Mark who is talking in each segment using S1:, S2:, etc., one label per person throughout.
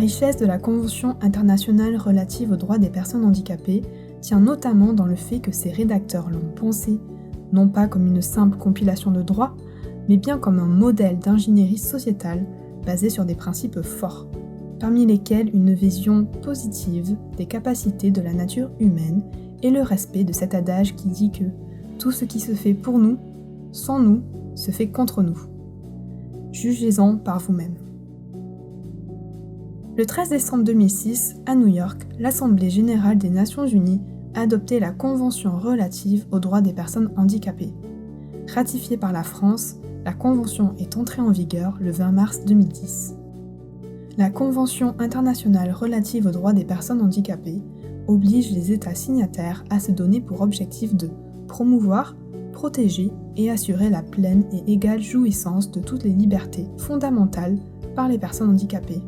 S1: richesse de la Convention internationale relative aux droits des personnes handicapées tient notamment dans le fait que ses rédacteurs l'ont pensée non pas comme une simple compilation de droits, mais bien comme un modèle d'ingénierie sociétale basé sur des principes forts, parmi lesquels une vision positive des capacités de la nature humaine et le respect de cet adage qui dit que tout ce qui se fait pour nous, sans nous, se fait contre nous. Jugez-en par vous-même. Le 13 décembre 2006, à New York, l'Assemblée générale des Nations unies a adopté la Convention relative aux droits des personnes handicapées. Ratifiée par la France, la Convention est entrée en vigueur le 20 mars 2010. La Convention internationale relative aux droits des personnes handicapées oblige les États signataires à se donner pour objectif de promouvoir, protéger et assurer la pleine et égale jouissance de toutes les libertés fondamentales par les personnes handicapées,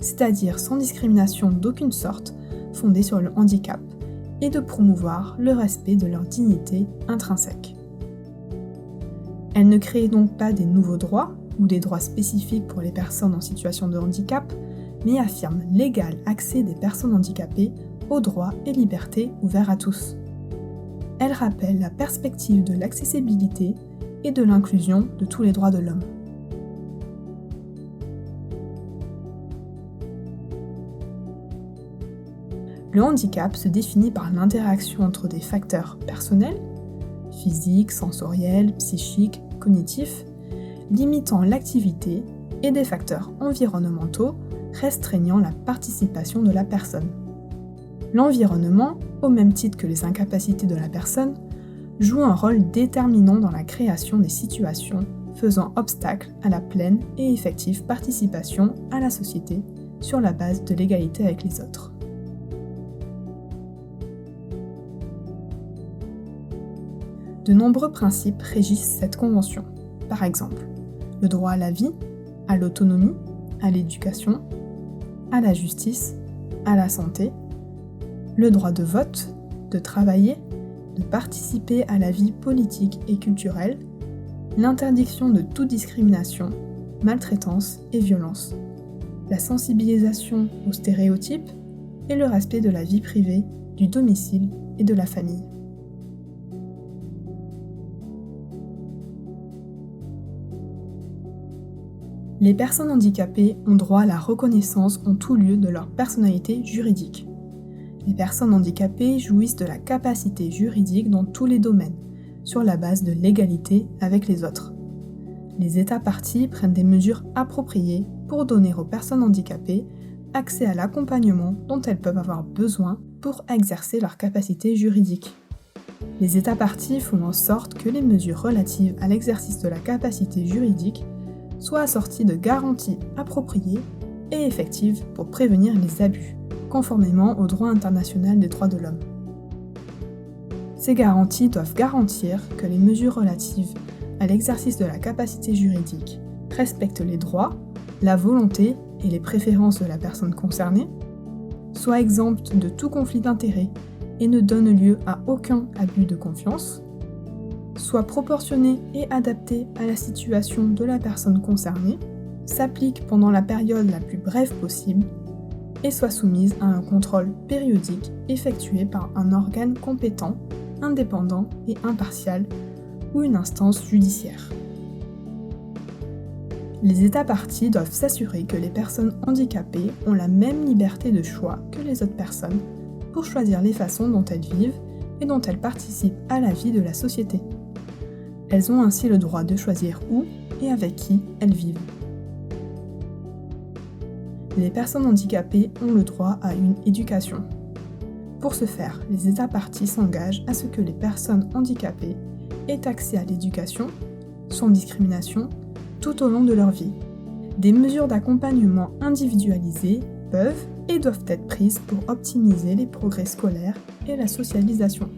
S1: c'est-à-dire sans discrimination d'aucune sorte fondée sur le handicap, et de promouvoir le respect de leur dignité intrinsèque. Elle ne crée donc pas des nouveaux droits ou des droits spécifiques pour les personnes en situation de handicap, mais affirme l'égal accès des personnes handicapées aux droits et libertés ouverts à tous. Elle rappelle la perspective de l'accessibilité et de l'inclusion de tous les droits de l'homme. Le handicap se définit par l'interaction entre des facteurs personnels, physiques, sensoriels, psychiques, cognitifs, limitant l'activité, et des facteurs environnementaux restreignant la participation de la personne. L'environnement, au même titre que les incapacités de la personne, joue un rôle déterminant dans la création des situations faisant obstacle à la pleine et effective participation à la société sur la base de l'égalité avec les autres. De nombreux principes régissent cette convention. Par exemple, le droit à la vie, à l'autonomie, à l'éducation, à la justice, à la santé, le droit de vote, de travailler, de participer à la vie politique et culturelle, l'interdiction de toute discrimination, maltraitance et violence, la sensibilisation aux stéréotypes et le respect de la vie privée, du domicile et de la famille. Les personnes handicapées ont droit à la reconnaissance en tout lieu de leur personnalité juridique. Les personnes handicapées jouissent de la capacité juridique dans tous les domaines, sur la base de l'égalité avec les autres. Les États parties prennent des mesures appropriées pour donner aux personnes handicapées accès à l'accompagnement dont elles peuvent avoir besoin pour exercer leur capacité juridique. Les États parties font en sorte que les mesures relatives à l'exercice de la capacité juridique soient assorties de garanties appropriées et effectives pour prévenir les abus, conformément au droit international des droits de l'homme. Ces garanties doivent garantir que les mesures relatives à l'exercice de la capacité juridique respectent les droits, la volonté et les préférences de la personne concernée, soient exemptes de tout conflit d'intérêts et ne donnent lieu à aucun abus de confiance, soient proportionnées et adaptées à la situation de la personne concernée, s'appliquent pendant la période la plus brève possible et soient soumises à un contrôle périodique effectué par un organe compétent, indépendant et impartial ou une instance judiciaire. Les États parties doivent s'assurer que les personnes handicapées ont la même liberté de choix que les autres personnes pour choisir les façons dont elles vivent et dont elles participent à la vie de la société. Elles ont ainsi le droit de choisir où et avec qui elles vivent. Les personnes handicapées ont le droit à une éducation. Pour ce faire, les États parties s'engagent à ce que les personnes handicapées aient accès à l'éducation, sans discrimination, tout au long de leur vie. Des mesures d'accompagnement individualisées peuvent et doivent être prises pour optimiser les progrès scolaires et la socialisation.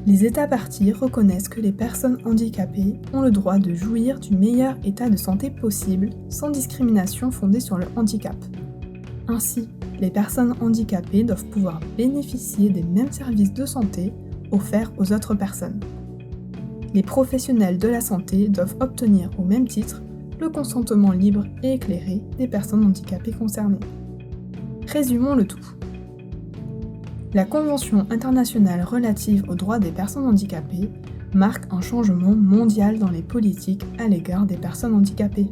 S1: Les États parties reconnaissent que les personnes handicapées ont le droit de jouir du meilleur état de santé possible sans discrimination fondée sur le handicap. Ainsi, les personnes handicapées doivent pouvoir bénéficier des mêmes services de santé offerts aux autres personnes. Les professionnels de la santé doivent obtenir au même titre le consentement libre et éclairé des personnes handicapées concernées. Résumons le tout. La Convention internationale relative aux droits des personnes handicapées marque un changement mondial dans les politiques à l'égard des personnes handicapées.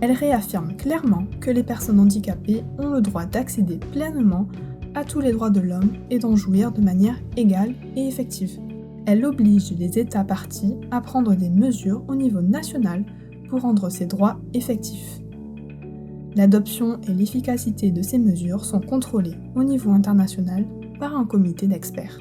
S1: Elle réaffirme clairement que les personnes handicapées ont le droit d'accéder pleinement à tous les droits de l'homme et d'en jouir de manière égale et effective. Elle oblige les États parties à prendre des mesures au niveau national pour rendre ces droits effectifs. L'adoption et l'efficacité de ces mesures sont contrôlées au niveau international par un comité d'experts.